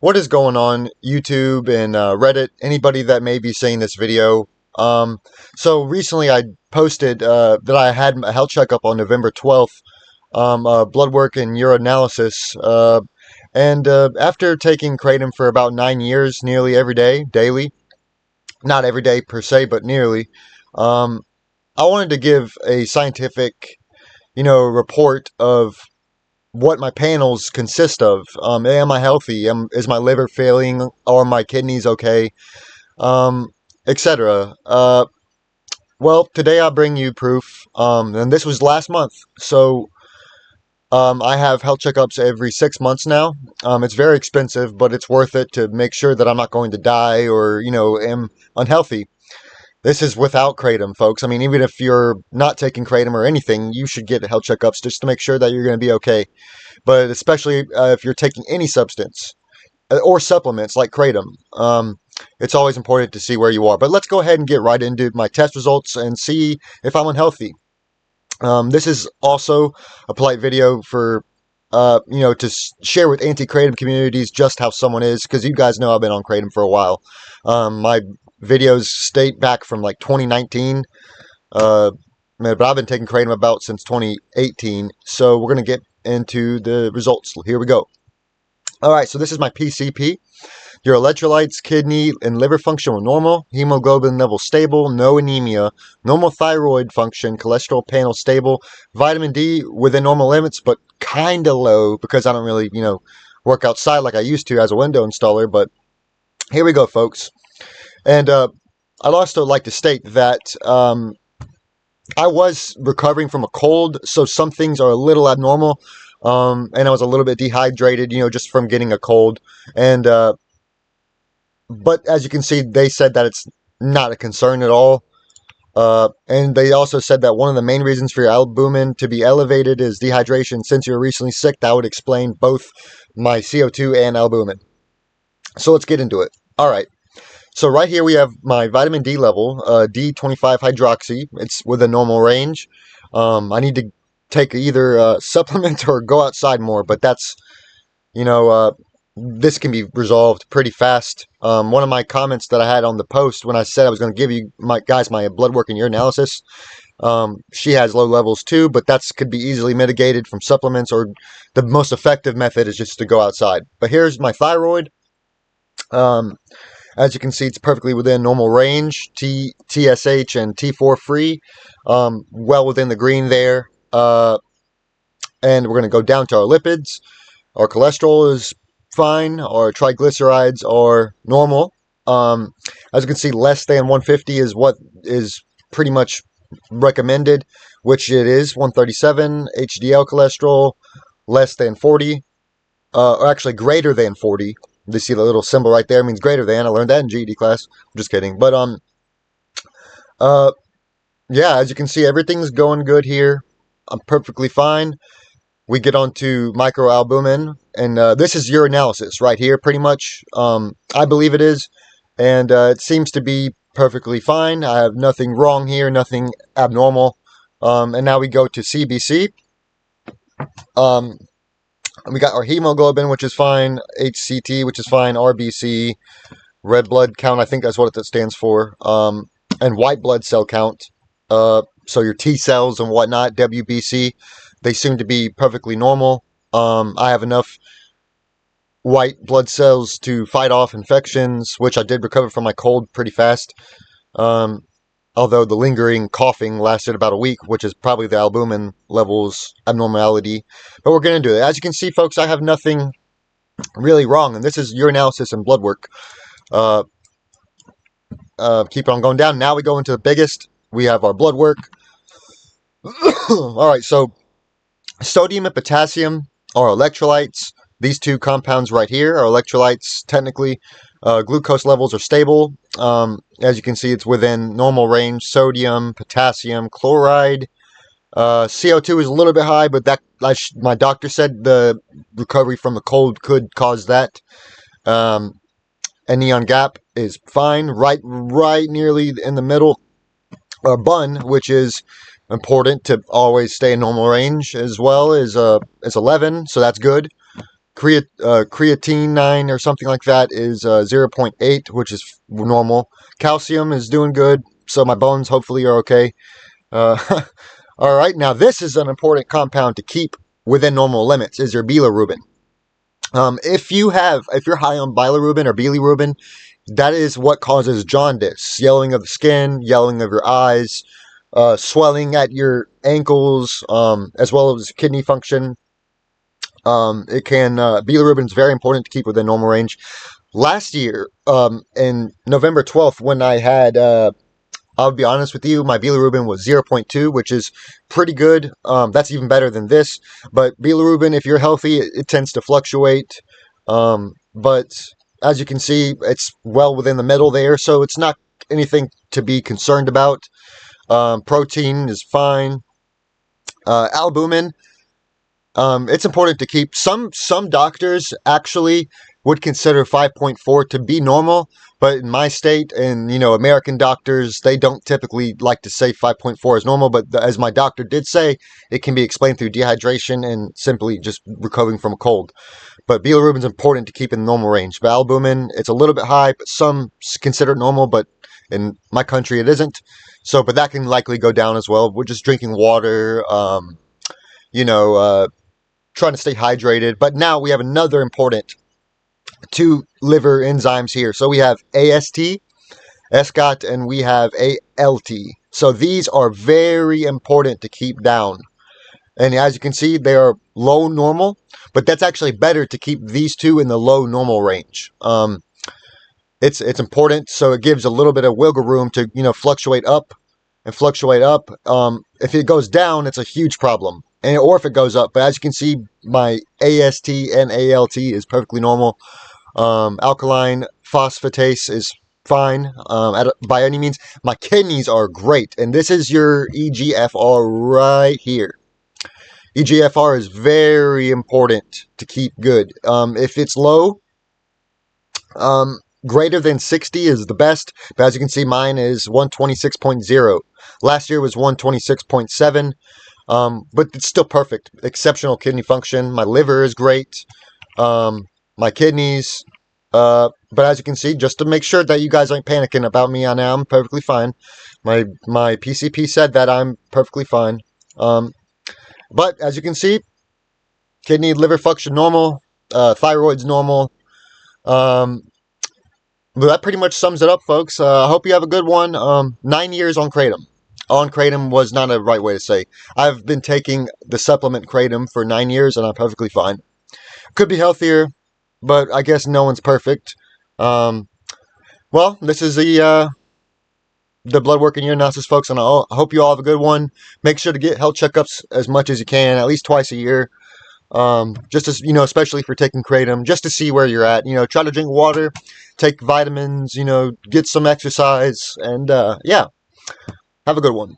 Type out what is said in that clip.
What is going on YouTube and Reddit? Anybody that may be seeing this video. So recently I posted that I had a health checkup on November 12th, blood work and urinalysis. And after taking Kratom for about 9 years, nearly every day, daily, not every day per se, but nearly, um, I wanted to give a scientific, report of what my panels consist of. Am I healthy? Is my liver failing? Are my kidneys okay? Um, Etc. Well, today I bring you proof. And this was last month. So I have health checkups every 6 months now. It's very expensive, but it's worth it to make sure that I'm not going to die or, am unhealthy. This is without Kratom, folks. I mean, even if you're not taking Kratom or anything, you should get health checkups just to make sure that you're going to be okay. But especially if you're taking any substance or supplements like Kratom, it's always important to see where you are. But let's go ahead and get right into my test results and see if I'm unhealthy. This is also a polite video for, to share with anti-Kratom communities just how someone is, because you guys know I've been on Kratom for a while. My videos date back from like 2019, but I've been taking Kratom about since 2018, so we're going to get into the results. Here we go. Alright, so this is my PCP. Your electrolytes, kidney, and liver function were normal. Hemoglobin level stable. No anemia. Normal thyroid function. Cholesterol panel stable. Vitamin D within normal limits, but kind of low because I don't really, work outside like I used to as a window installer. But here we go, folks. And I'd also like to state that I was recovering from a cold, so some things are a little abnormal. And I was a little bit dehydrated, just from getting a cold. And but as you can see, they said that it's not a concern at all. And they also said that one of the main reasons for your albumin to be elevated is dehydration. Since you were recently sick, that would explain both my CO2 and albumin. So let's get into it. All right. So right here we have my vitamin D level, D25 hydroxy. It's within normal range. I need to take either supplement or go outside more, but that's, this can be resolved pretty fast. One of my comments that I had on the post when I said I was going to give you my blood work and urinalysis, she has low levels too, but that's could be easily mitigated from supplements, or the most effective method is just to go outside. But here's my thyroid. As you can see, it's perfectly within normal range. TSH and T4 free, well within the green there. And we're going to go down to our lipids. Our cholesterol is fine. Our triglycerides are normal. As you can see, less than 150 is what is pretty much recommended, which it is 137. HDL cholesterol less than 40, or actually greater than 40. You see the little symbol right there, means greater than. I learned that in GED class. I'm just kidding. But yeah, as you can see, everything's going good here. I'm perfectly fine. We get on to microalbumin, and this is urinalysis right here, pretty much. I believe it is, and it seems to be perfectly fine. I have nothing wrong here, nothing abnormal. And now we go to CBC. We got our hemoglobin, which is fine, HCT, which is fine, RBC, red blood count, I think that's what it stands for, and white blood cell count. So your T cells and whatnot, WBC, they seem to be perfectly normal. I have enough white blood cells to fight off infections, which I did recover from my cold pretty fast. Although the lingering coughing lasted about a week, which is probably the albumin levels abnormality. But we're going to do it. As you can see, folks, I have nothing really wrong. And this is urinalysis and blood work. Keep on going down. Now we go into the biggest. We have our blood work. All right, so sodium and potassium are electrolytes. These two compounds right here are electrolytes, technically. Glucose levels are stable. As you can see, it's within normal range. Sodium, potassium, chloride. CO2 is a little bit high, but that my doctor said the recovery from the cold could cause that. And neon gap is fine. Right nearly in the middle. Bun, which is important to always stay in normal range, as well, is 11, so that's good. creatine or something like that is 0.8, which is normal. Calcium is doing good, so my bones hopefully are okay. All right, now this is an important compound to keep within normal limits, is your bilirubin. If you're high on bilirubin or bilirubin, that is what causes jaundice, yellowing of the skin, yellowing of your eyes, swelling at your ankles, as well as kidney function. Bilirubin is very important to keep within normal range. Last year, in November 12th, when I had, I'll be honest with you, my bilirubin was 0.2, which is pretty good. That's even better than this. But bilirubin, if you're healthy, it tends to fluctuate. But as you can see, it's well within the middle there, so it's not anything to be concerned about. Protein is fine. Albumin, it's important to keep. Some doctors actually would consider 5.4 to be normal, but in my state and American doctors, they don't typically like to say 5.4 is normal. But as my doctor did say, it can be explained through dehydration and simply just recovering from a cold. But bilirubin is important to keep in the normal range. But albumin, it's a little bit high, but some consider it normal, but in my country it isn't. So, but that can likely go down as well. We're just drinking water, trying to stay hydrated. But now we have another important two liver enzymes here. So we have AST, SGOT, and we have ALT. So these are very important to keep down. And as you can see, they are low normal, but that's actually better to keep these two in the low normal range. It's important, so it gives a little bit of wiggle room to fluctuate up and fluctuate up. If it goes down, it's a huge problem, or if it goes up. But as you can see, my AST and ALT is perfectly normal. Alkaline phosphatase is fine by any means. My kidneys are great, and this is your eGFR right here. eGFR is very important to keep good. If it's low, greater than 60 is the best, but as you can see, mine is 126.0. Last year was 126.7, but it's still perfect. Exceptional kidney function. My liver is great. My kidneys, but as you can see, just to make sure that you guys aren't panicking about me, I'm perfectly fine. My PCP said that I'm perfectly fine. But as you can see, kidney, liver function normal, thyroid's normal. But that pretty much sums it up, folks. I hope you have a good one. 9 years on Kratom. On Kratom was not a right way to say. I've been taking the supplement Kratom for 9 years, and I'm perfectly fine. Could be healthier, but I guess no one's perfect. Well, this is the blood work and urine analysis, folks, and I hope you all have a good one. Make sure to get health checkups as much as you can, at least twice a year. Just as especially if you're taking Kratom, just to see where you're at. Try to drink water, take vitamins, get some exercise, and yeah, have a good one.